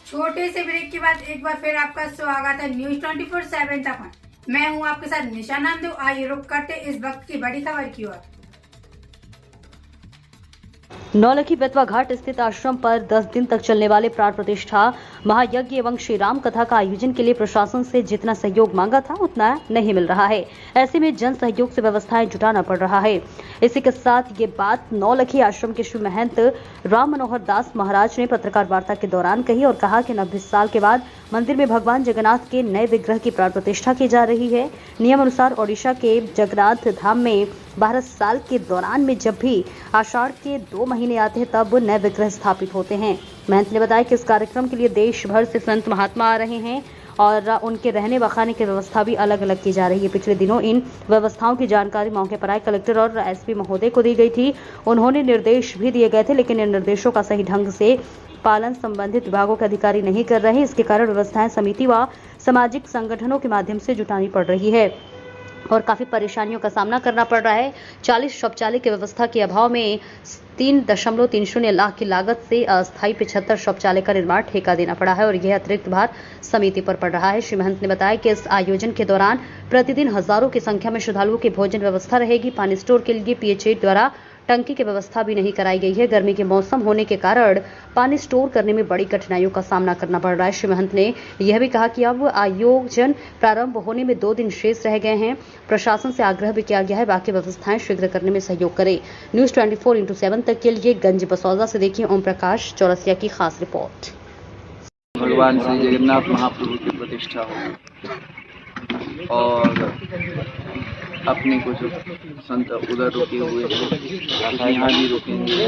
छोटे से ब्रेक के बाद एक बार फिर आपका स्वागत है न्यूज 24/7 तक। मैं हूं आपके साथ निशा नामदेव। आइए रुक करते इस वक्त की बड़ी खबर की ओर। नौलखी बेतवा घाट स्थित आश्रम पर 10 दिन तक चलने वाले प्राण प्रतिष्ठा महायज्ञ एवं श्री राम कथा का आयोजन के लिए प्रशासन से जितना सहयोग मांगा था उतना नहीं मिल रहा है। ऐसे में जन सहयोग से व्यवस्थाएं जुटाना पड़ रहा है। इसी के साथ ये बात नौलखी आश्रम के शिव महंत राम मनोहर दास महाराज ने पत्रकार वार्ता के दौरान कही और कहा कि 90 साल के बाद मंदिर में भगवान जगन्नाथ के नए विग्रह की प्राण प्रतिष्ठा की जा रही है। नियम अनुसार ओडिशा के जगन्नाथ धाम में 12 साल के दौरान में जब भी आषाढ़ के 2 महीने आते हैं तब नए विग्रह स्थापित होते हैं। महंत ने बताया कि इस कार्यक्रम के लिए देश भर से संत महात्मा आ रहे हैं और उनके रहने व खाने की व्यवस्था भी अलग अलग की जा रही है। पिछले दिनों इन व्यवस्थाओं की जानकारी मौके पर आए कलेक्टर और एसपी महोदय को दी गई थी। उन्होंने निर्देश भी दिए गए थे, लेकिन इन निर्देशों का सही ढंग से पालन संबंधित विभागों के अधिकारी नहीं कर रहे हैं। इसके कारण व्यवस्थाएं समिति व सामाजिक संगठनों के माध्यम से जुटानी पड़ रही है और काफी परेशानियों का सामना करना पड़ रहा है। 40 शौचालय की व्यवस्था के अभाव में 3.30 लाख की लागत से अस्थायी 75 शौचालय का निर्माण ठेका देना पड़ा है और यह अतिरिक्त भार समिति पर पड़ रहा है। श्री महंत ने बताया कि इस आयोजन के दौरान प्रतिदिन हजारों की संख्या में श्रद्धालुओं की भोजन व्यवस्था रहेगी। पानी स्टोर के लिए पीएचई द्वारा टंकी की व्यवस्था भी नहीं कराई गई है। गर्मी के मौसम होने के कारण पानी स्टोर करने में बड़ी कठिनाइयों का सामना करना पड़ रहा है। श्री महंत ने यह भी कहा कि अब आयोजन प्रारंभ होने में 2 दिन शेष रह गए हैं। प्रशासन से आग्रह भी किया गया है बाकी व्यवस्थाएं शीघ्र करने में सहयोग करें। न्यूज 24/7 तक के लिए गंज बसौदा से देखिए ओम प्रकाश चौरसिया की खास रिपोर्ट। भगवान श्री जगन्नाथ महाप्रभु की प्रतिष्ठा होगी और अपने कुछ संत उधर रुके हुए हैं, यहाँ भी रुकेंगे।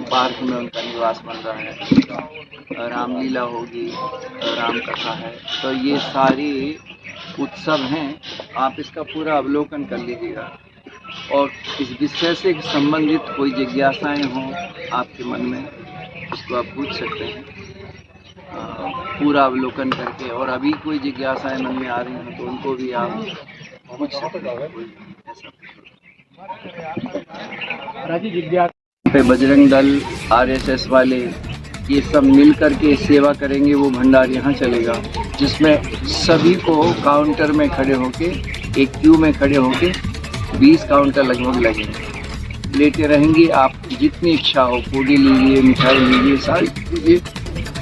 पार्क में उनका निवास बन रहा है, रामलीला होगी, राम कथा है, तो ये सारे उत्सव हैं। आप इसका पूरा अवलोकन कर लीजिएगा और इस विषय से संबंधित कोई जिज्ञासाएं हों आपके मन में, उसको आप पूछ सकते हैं पूरा अवलोकन करके। और अभी कोई जिज्ञासाएं मन में आ रही हैं तो उनको भी आप पूछ सकते हैं। बजरंग दल, आरएसएस वाले ये सब मिल करके सेवा करेंगे। वो भंडार यहाँ चलेगा जिसमें सभी को काउंटर में खड़े होके, एक क्यू में खड़े होके 20 काउंटर लगभग लगेंगे। लेटे रहेंगे, आप जितनी इच्छा हो पूड़ी लीजिए, मिठाई लीजिए, सारी लीजिए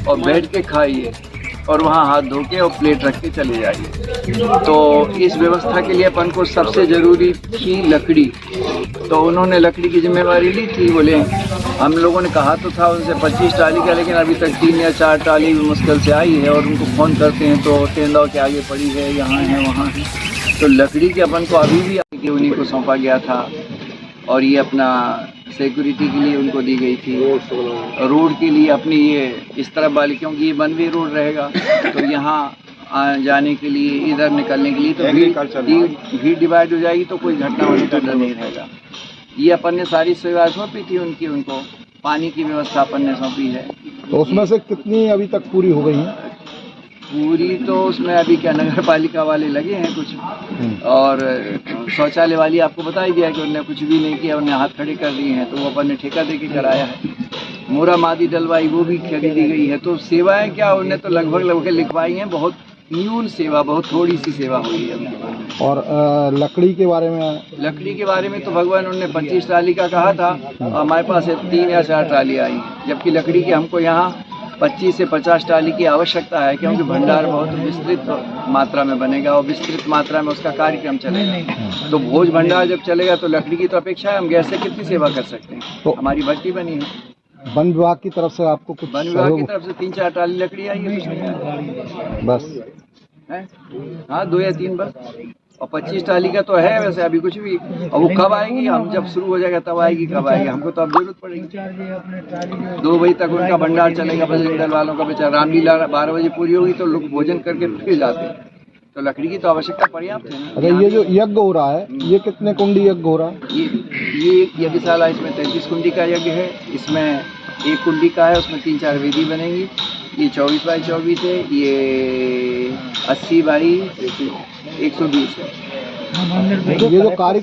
और बैठ के खाइए और वहाँ हाथ धो के और प्लेट रख के चले जाइए। तो इस व्यवस्था के लिए अपन को सबसे ज़रूरी थी लकड़ी, तो उन्होंने लकड़ी की जिम्मेवारी ली थी। बोले हम लोगों ने कहा तो था उनसे 25 टाली का, लेकिन अभी तक 3 या 4 टाली भी मुश्किल से आई है और उनको फ़ोन करते हैं तो तेंदुआ के आगे पड़ी है, यहाँ है, वहाँ है। तो लकड़ी के अपन को अभी भी उन्हीं को सौंपा गया था और ये अपना सिक्योरिटी के लिए उनको दी गई थी। रोड के लिए अपनी ये इस तरफ वाली, क्योंकि ये वन वे रोड रहेगा तो यहाँ जाने के लिए, इधर निकलने के लिए तो भीड़ डिवाइड हो जाएगी तो कोई घटना होने का डर नहीं रहेगा। ये अपन ने सारी सेवा सौंपी थी उनको पानी की व्यवस्था अपन ने सौंपी है। तो उसमें से कितनी अभी तक पूरी हो गई हैं? पूरी तो उसमें अभी क्या नगर पालिका वाले लगे हैं कुछ, और शौचालय वाली आपको बता ही दिया कि उन्होंने कुछ भी नहीं किया, उन्हें हाथ खड़े कर दिए हैं, तो वो अपन ने ठेका दे के कराया है। मोरा मादी डलवाई वो भी खरीदी गई है। तो सेवाएं क्या उन्हें तो लगभग लिखवाई हैं, बहुत न्यून सेवा, बहुत थोड़ी सी सेवा हुई है। और लकड़ी के बारे में? लकड़ी के बारे में तो भगवान उन्होंने 25 ट्राली का कहा था, हमारे पास 3 या 4 ट्राली आई, जबकि लकड़ी की हमको यहाँ 25 से 50 टाली की आवश्यकता है, क्योंकि भंडार बहुत विस्तृत मात्रा में बनेगा और विस्तृत मात्रा में उसका कार्यक्रम चलेगा। तो भोज भंडार जब चलेगा तो लकड़ी की तो अपेक्षा है, हम गैस से कितनी सेवा कर सकते हैं। तो हमारी भट्टी बनी है। वन विभाग की तरफ से आपको कुछ? वन विभाग की तरफ से 3-4 टाली लकड़ी आई है बस है। हाँ 2 या 3 बस, और 25 टाली का तो है वैसे अभी कुछ भी। और वो कब आएगी, हम जब शुरू हो जाएगा तब आएगी, कब आएगी हमको तो अब जरूरत पड़ेगी। 2 बजे तक उनका भंडार चलेगा बजरंग दल वालों का। बेचारा रामलीला 12 बजे पूरी होगी तो लोग भोजन करके फिर जाते हैं, तो लकड़ी की तो आवश्यकता पर्याप्त है। अरे ये जो यज्ञ हो रहा है, ये कितने कुंडी यज्ञ हो रहा है? ये यज्ञशाला, इसमें 33 कुंडी का यज्ञ है। इसमें 1 कुंडी का है, उसमें 3-4 वेदी बनेंगी। ये 24 बाई 24 है, ये 80 बाई 120 है। ये जो कार्य